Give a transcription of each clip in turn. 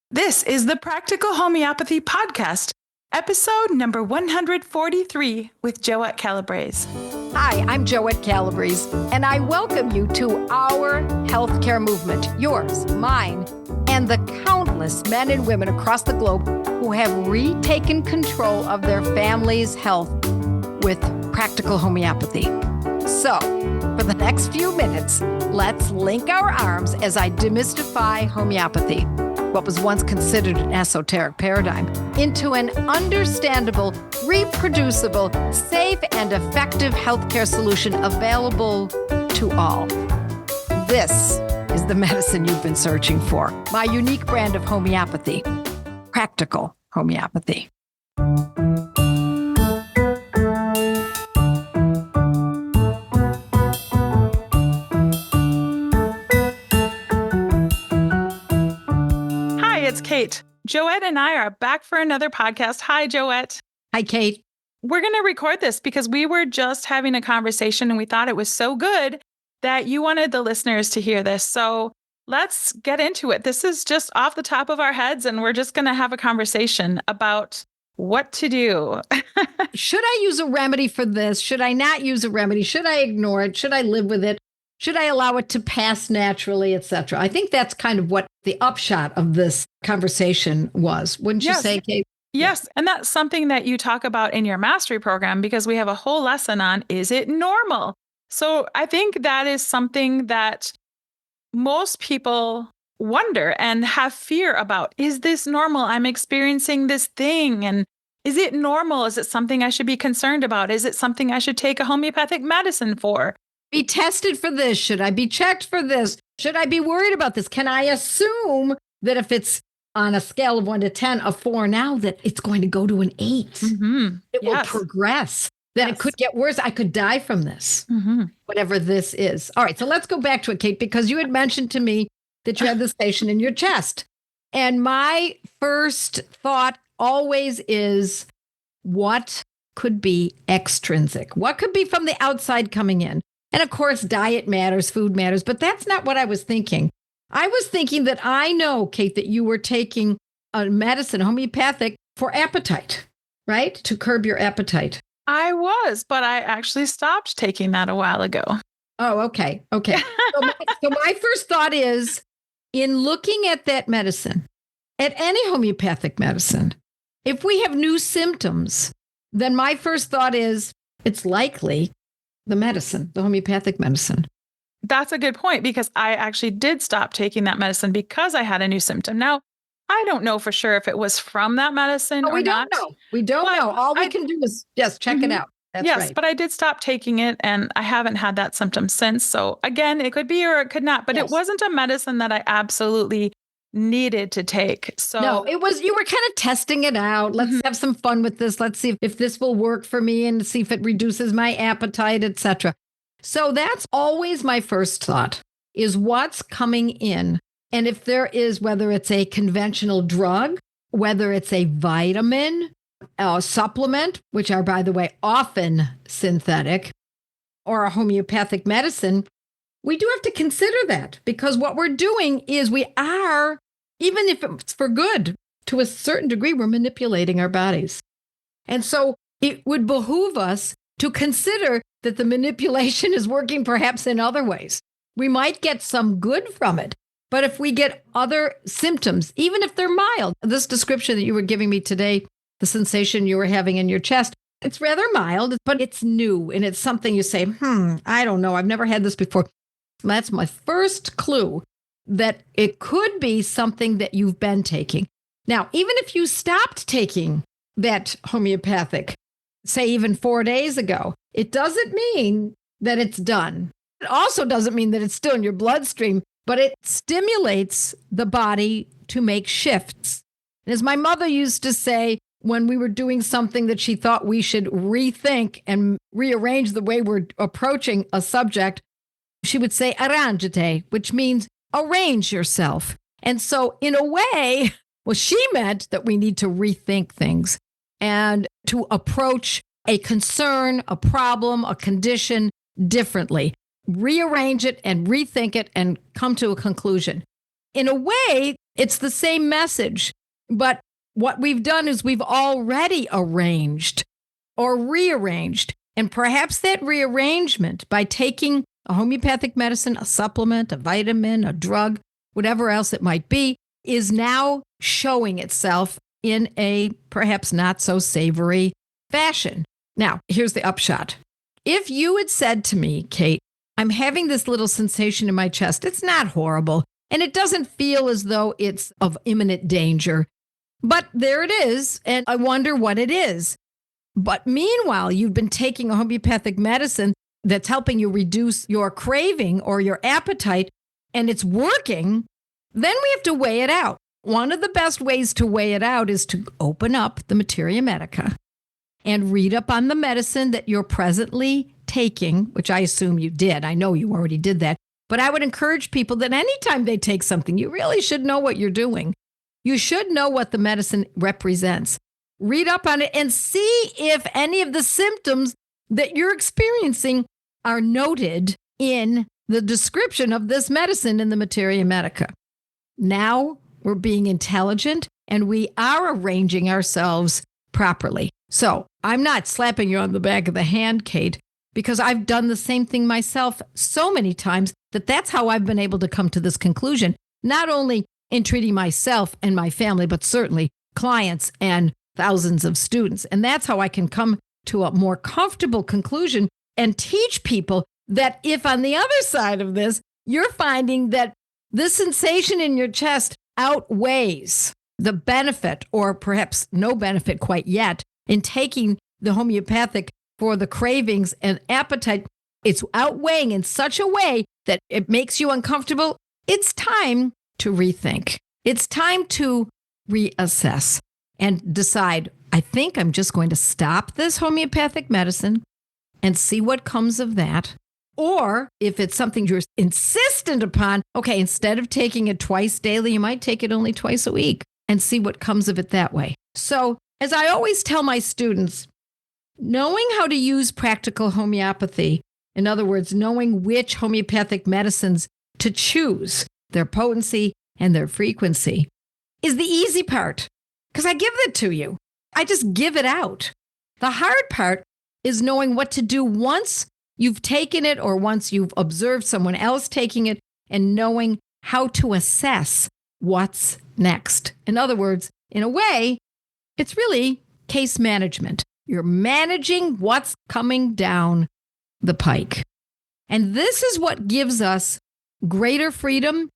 This is the Practical Homeopathy Podcast, episode number 143 with Joette Calabrese. Hi, I'm Joette Calabrese, and I welcome you to our healthcare movement, yours, mine, and the countless men and women across the globe who have retaken control of their family's health with practical homeopathy. So, for the next few minutes, let's link our arms as I demystify homeopathy, what was once considered an esoteric paradigm, into an understandable, reproducible, safe, and effective healthcare solution available to all. This is the medicine you've been searching for, my unique brand of homeopathy, Practical Homeopathy. It's Kate. Joette and I are back for another podcast. Hi, Joette. Hi, Kate. We're going to record this because we were just having a conversation and we thought it was so good that you wanted the listeners to hear this. So let's get into it. This is just off the top of our heads and we're just going to have a conversation about what to do. Should I use a remedy for this? Should I not use a remedy? Should I ignore it? Should I live with it? Should I allow it to pass naturally, etc.? I think that's kind of what the upshot of this conversation was. Wouldn't you say, Kate? Yes. And that's something that you talk about in your mastery program because we have a whole lesson on, is it normal? So I think that is something that most people wonder and have fear about. Is this normal? I'm experiencing this thing. And is it normal? Is it something I should be concerned about? Is it something I should take a homeopathic medicine for? Be tested for this? Should I be checked for this? Should I be worried about this? Can I assume that if it's on a scale of 1 to 10, a 4 now, that it's going to go to an 8? Mm-hmm. It will progress. That it could get worse. I could die from this, whatever this is. All right, so let's go back to it, Kate, because you had mentioned to me that you had this patient in your chest. And my first thought always is, what could be extrinsic? What could be from the outside coming in? And of course, diet matters, food matters, but that's not what I was thinking. I was thinking that I know, Kate, that you were taking a medicine, homeopathic, for appetite, right? To curb your appetite. I was, but I actually stopped taking that a while ago. Oh, okay. Okay. So my first thought is, in looking at that medicine, at any homeopathic medicine, if we have new symptoms, then my first thought is, it's likely the medicine, the homeopathic medicine. That's a good point because I actually did stop taking that medicine because I had a new symptom. Now, I don't know for sure if it was from that medicine or not. We don't know. We don't know. All we can do is just check it out. That's right. But I did stop taking it and I haven't had that symptom since. So again, it could be or it could not, but it wasn't a medicine that I absolutely needed to take. So no, it was, you were kind of testing it out. Let's have some fun with this. Let's see if this will work for me and see if it reduces my appetite, etc. So that's always my first thought, is what's coming in. And if there is, whether it's a conventional drug, whether it's a vitamin, a supplement, which are, by the way, often synthetic, or a homeopathic medicine, we do have to consider that, because what we're doing is we are, even if it's for good, to a certain degree, we're manipulating our bodies. And so it would behoove us to consider that the manipulation is working perhaps in other ways. We might get some good from it, but if we get other symptoms, even if they're mild, this description that you were giving me today, the sensation you were having in your chest, it's rather mild, but it's new. And it's something you say, I don't know, I've never had this before. That's my first clue that it could be something that you've been taking. Now, even if you stopped taking that homeopathic, say even 4 days ago, it doesn't mean that it's done. It also doesn't mean that it's still in your bloodstream, but it stimulates the body to make shifts. And as my mother used to say, when we were doing something that she thought we should rethink and rearrange the way we're approaching a subject, she would say, arrange-te, which means arrange yourself. And so in a way, well, she meant that we need to rethink things and to approach a concern, a problem, a condition differently. Rearrange it and rethink it and come to a conclusion. In a way, It's the same message. But what we've done is we've already arranged or rearranged. And perhaps that rearrangement by taking a homeopathic medicine, a supplement, a vitamin, a drug, whatever else it might be, is now showing itself in a perhaps not so savory fashion. Now, here's the upshot. If you had said to me, Kate, I'm having this little sensation in my chest, it's not horrible, and it doesn't feel as though it's of imminent danger, but there it is, and I wonder what it is. But meanwhile, you've been taking a homeopathic medicine that's helping you reduce your craving or your appetite, and it's working, then we have to weigh it out. One of the best ways to weigh it out is to open up the Materia Medica and read up on the medicine that you're presently taking, which I assume you did. I know you already did that. But I would encourage people that anytime they take something, you really should know what you're doing. You should know what the medicine represents. Read up on it and see if any of the symptoms that you're experiencing are noted in the description of this medicine in the Materia Medica. Now we're being intelligent and we are arranging ourselves properly. So I'm not slapping you on the back of the hand, Kate, because I've done the same thing myself so many times that's how I've been able to come to this conclusion, not only in treating myself and my family, but certainly clients and thousands of students. And that's how I can come to a more comfortable conclusion and teach people that if on the other side of this, you're finding that this sensation in your chest outweighs the benefit, or perhaps no benefit quite yet, in taking the homeopathic for the cravings and appetite, it's outweighing in such a way that it makes you uncomfortable. It's time to rethink. It's time to reassess and decide, I think I'm just going to stop this homeopathic medicine and see what comes of that. Or if it's something you're insistent upon, okay, instead of taking it twice daily, you might take it only twice a week and see what comes of it that way. So as I always tell my students, knowing how to use practical homeopathy, in other words, knowing which homeopathic medicines to choose, their potency and their frequency, is the easy part because I give it to you. I just give it out. The hard part is knowing what to do once you've taken it or once you've observed someone else taking it and knowing how to assess what's next. In other words, in a way, it's really case management. You're managing what's coming down the pike. And this is what gives us greater freedom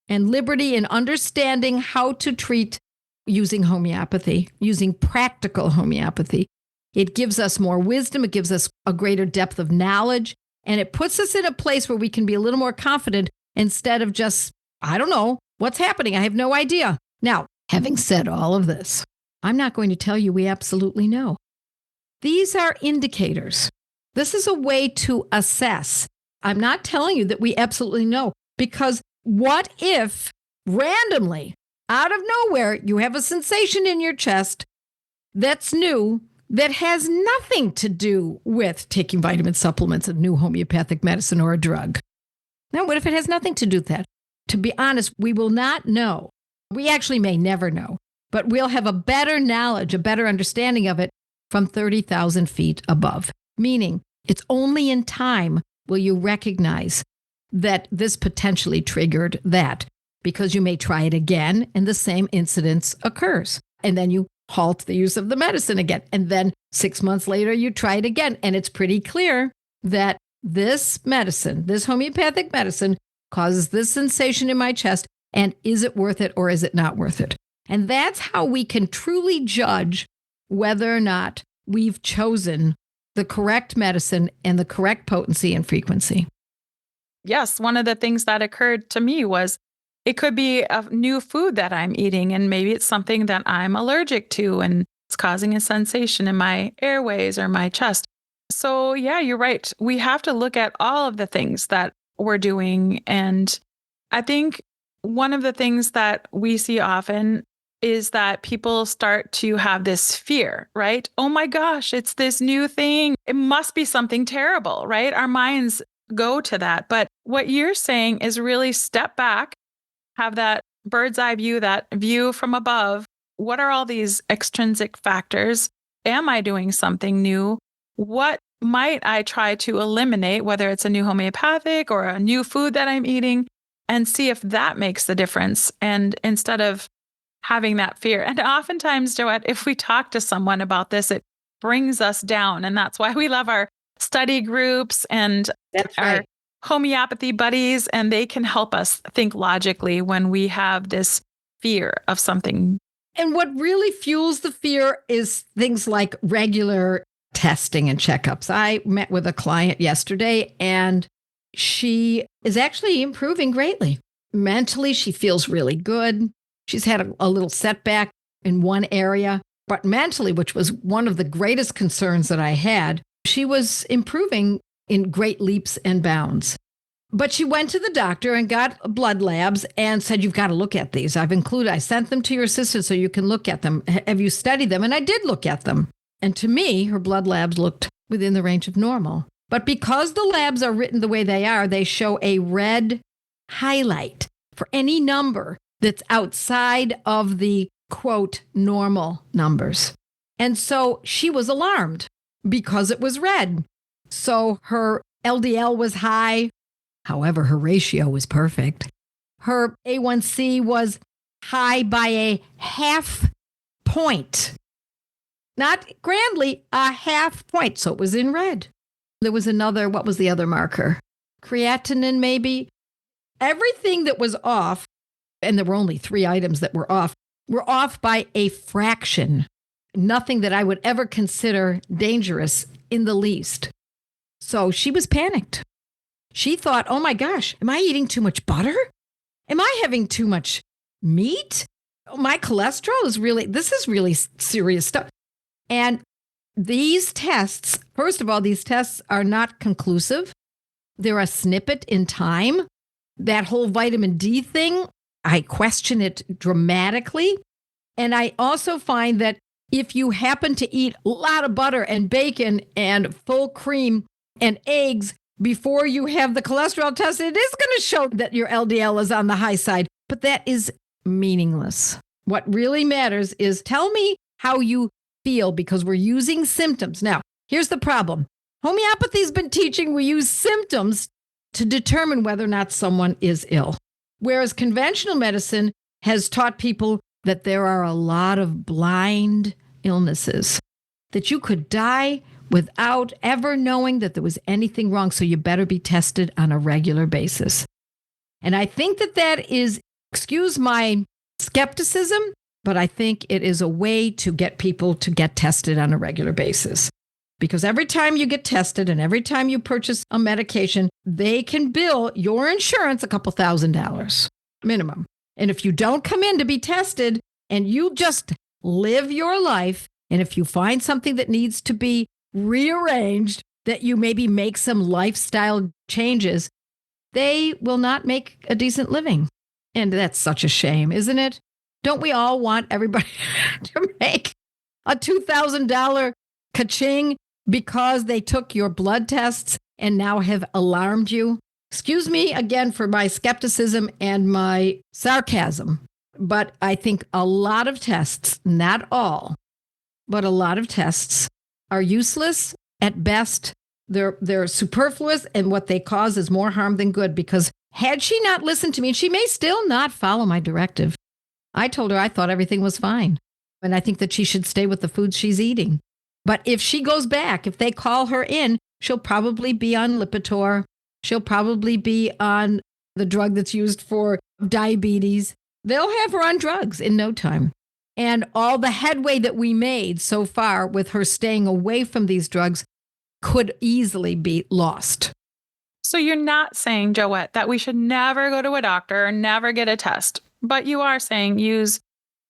and liberty in understanding how to treat using homeopathy, using practical homeopathy. It gives us more wisdom. It gives us a greater depth of knowledge. And it puts us in a place where we can be a little more confident instead of just, I don't know, what's happening? I have no idea. Now, having said all of this, I'm not going to tell you we absolutely know. These are indicators. This is a way to assess. I'm not telling you that we absolutely know, because what if randomly, out of nowhere, you have a sensation in your chest that's new, that has nothing to do with taking vitamin supplements, a new homeopathic medicine, or a drug? Now, what if it has nothing to do with that? To be honest, we will not know. We actually may never know, but we'll have a better knowledge, a better understanding of it from 30,000 feet above. Meaning, it's only in time will you recognize that this potentially triggered that, because you may try it again and the same incidence occurs. And then you halt the use of the medicine again. And then 6 months later, you try it again. And it's pretty clear that this medicine, this homeopathic medicine, causes this sensation in my chest. And is it worth it or is it not worth it? And that's how we can truly judge whether or not we've chosen the correct medicine and the correct potency and frequency. Yes, one of the things that occurred to me was it could be a new food that I'm eating, and maybe it's something that I'm allergic to, and it's causing a sensation in my airways or my chest. So yeah, you're right. We have to look at all of the things that we're doing. And I think one of the things that we see often is that people start to have this fear, right? Oh my gosh, it's this new thing. It must be something terrible, right? Our minds go to that. But what you're saying is really step back, have that bird's eye view, that view from above. What are all these extrinsic factors? Am I doing something new? What might I try to eliminate, whether it's a new homeopathic or a new food that I'm eating, and see if that makes the difference? And instead of having that fear. And oftentimes, Joette, if we talk to someone about this, it brings us down. And that's why we love our study groups and our homeopathy buddies, and they can help us think logically when we have this fear of something. And what really fuels the fear is things like regular testing and checkups. I met with a client yesterday, and she is actually improving greatly. Mentally, she feels really good. She's had a little setback in one area, but mentally, which was one of the greatest concerns that I had, she was improving in great leaps and bounds. But she went to the doctor and got blood labs and said, you've got to look at these. I sent them to your assistant so you can look at them. Have you studied them? And I did look at them. And to me, her blood labs looked within the range of normal. But because the labs are written the way they are, they show a red highlight for any number that's outside of the, quote, normal numbers. And so she was alarmed because it was red. So her LDL was high. However, her ratio was perfect. Her A1C was high by a half point. Not grandly, a half point. So it was in red. There was another, what was the other marker? Creatinine, maybe. Everything that was off, and there were only 3 items that were off by a fraction. Nothing that I would ever consider dangerous in the least. So she was panicked. She thought, oh my gosh, am I eating too much butter? Am I having too much meat? Oh, my cholesterol is this is really serious stuff. And these tests, first of all, these tests are not conclusive. They're a snippet in time. That whole vitamin D thing, I question it dramatically. And I also find that if you happen to eat a lot of butter and bacon and full cream and eggs before you have the cholesterol test, it is going to show that your LDL is on the high side. But that is meaningless. What really matters is tell me how you feel, because we're using symptoms. Now, here's the problem. Homeopathy's been teaching we use symptoms to determine whether or not someone is ill. Whereas conventional medicine has taught people that there are a lot of blind illnesses, that you could die without ever knowing that there was anything wrong. So you better be tested on a regular basis. And I think that is, excuse my skepticism, but I think it is a way to get people to get tested on a regular basis. Because every time you get tested and every time you purchase a medication, they can bill your insurance a couple $1,000s minimum. And if you don't come in to be tested and you just live your life, and if you find something that needs to be rearranged, that you maybe make some lifestyle changes, they will not make a decent living. And that's such a shame, isn't it? Don't we all want everybody to make a $2,000 ka-ching because they took your blood tests and now have alarmed you? Excuse me again for my skepticism and my sarcasm, but I think a lot of tests, not all, but a lot of tests are useless at best. They're superfluous, and what they cause is more harm than good, because had she not listened to me, and she may still not follow my directive. I told her I thought everything was fine, and I think that she should stay with the foods she's eating. But if she goes back, if they call her in, she'll probably be on Lipitor. She'll probably be on the drug that's used for diabetes. They'll have her on drugs in no time. And all the headway that we made so far with her staying away from these drugs could easily be lost. So you're not saying, Joette, that we should never go to a doctor or never get a test, but you are saying use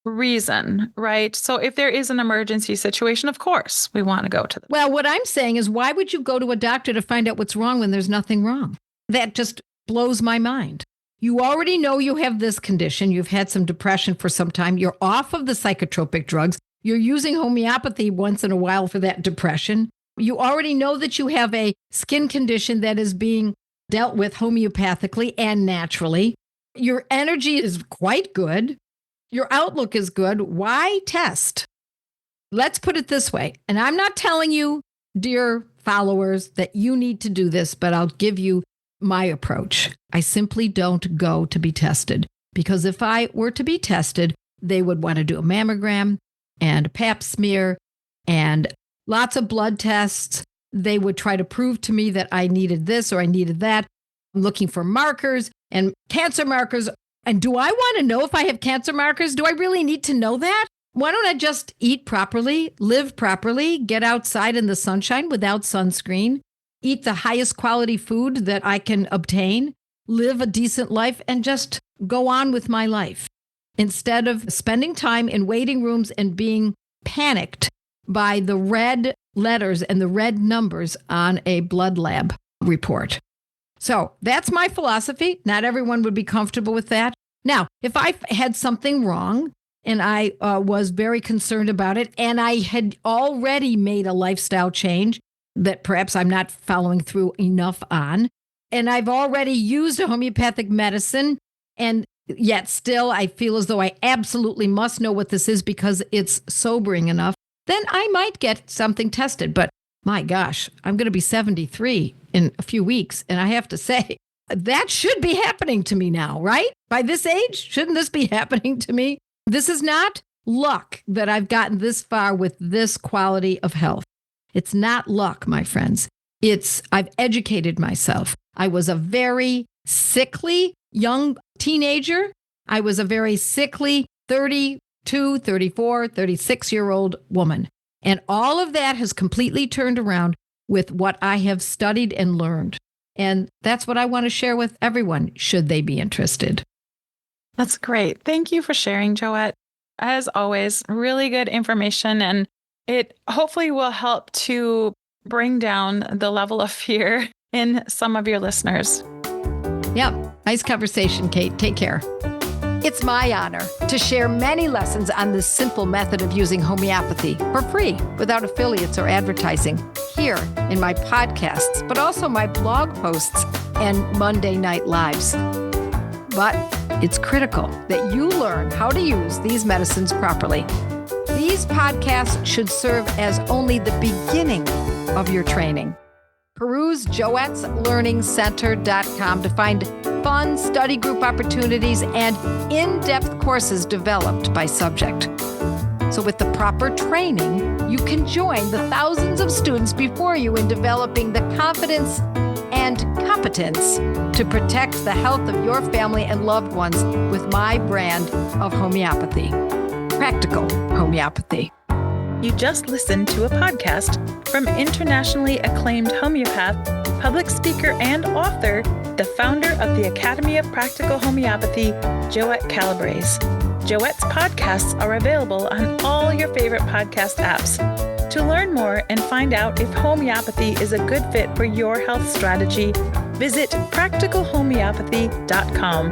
reason, right? So if there is an emergency situation, of course, we want to go to them. Well, what I'm saying is, why would you go to a doctor to find out what's wrong when there's nothing wrong? That just blows my mind. You already know you have this condition. You've had some depression for some time. You're off of the psychotropic drugs. You're using homeopathy once in a while for that depression. You already know that you have a skin condition that is being dealt with homeopathically and naturally. Your energy is quite good. Your outlook is good. Why test? Let's put it this way. And I'm not telling you, dear followers, that you need to do this, but I'll give you my approach. I simply don't go to be tested, because if I were to be tested, they would want to do a mammogram and a pap smear and lots of blood tests. They would try to prove to me that I needed this or I needed that. I'm looking for markers and cancer markers. And do I want to know if I have cancer markers? Do I really need to know that? Why don't I just eat properly, live properly, get outside in the sunshine without sunscreen, eat the highest quality food that I can obtain, live a decent life, and just go on with my life, instead of spending time in waiting rooms and being panicked by the red letters and the red numbers on a blood lab report. So that's my philosophy. Not everyone would be comfortable with that. Now, if I had something wrong and I was very concerned about it, and I had already made a lifestyle change that perhaps I'm not following through enough on, and I've already used a homeopathic medicine, and yet still I feel as though I absolutely must know what this is because it's sobering enough, then I might get something tested. But my gosh, I'm going to be 73 in a few weeks. And I have to say, that should be happening to me now, right? By this age, shouldn't this be happening to me? This is not luck that I've gotten this far with this quality of health. It's not luck, my friends. I've educated myself. I was a very sickly young teenager. I was a very sickly 32, 34, 36-year-old woman. And all of that has completely turned around with what I have studied and learned. And that's what I want to share with everyone, should they be interested. That's great. Thank you for sharing, Joette. As always, really good information, and it hopefully will help to bring down the level of fear in some of your listeners. Yep. Nice conversation, Kate. Take care. It's my honor to share many lessons on this simple method of using homeopathy for free, without affiliates or advertising, here in my podcasts, but also my blog posts and Monday night lives. But it's critical that you learn how to use these medicines properly. These podcasts should serve as only the beginning of your training. Peruse Joette'sLearningCenter.com to find fun study group opportunities and in-depth courses developed by subject. So with the proper training, you can join the thousands of students before you in developing the confidence and competence to protect the health of your family and loved ones with my brand of homeopathy, Practical Homeopathy. You just listened to a podcast from internationally acclaimed homeopath, public speaker, and author, the founder of the Academy of Practical Homeopathy, Joette Calabrese. Joette's podcasts are available on all your favorite podcast apps. To learn more and find out if homeopathy is a good fit for your health strategy, visit PracticalHomeopathy.com.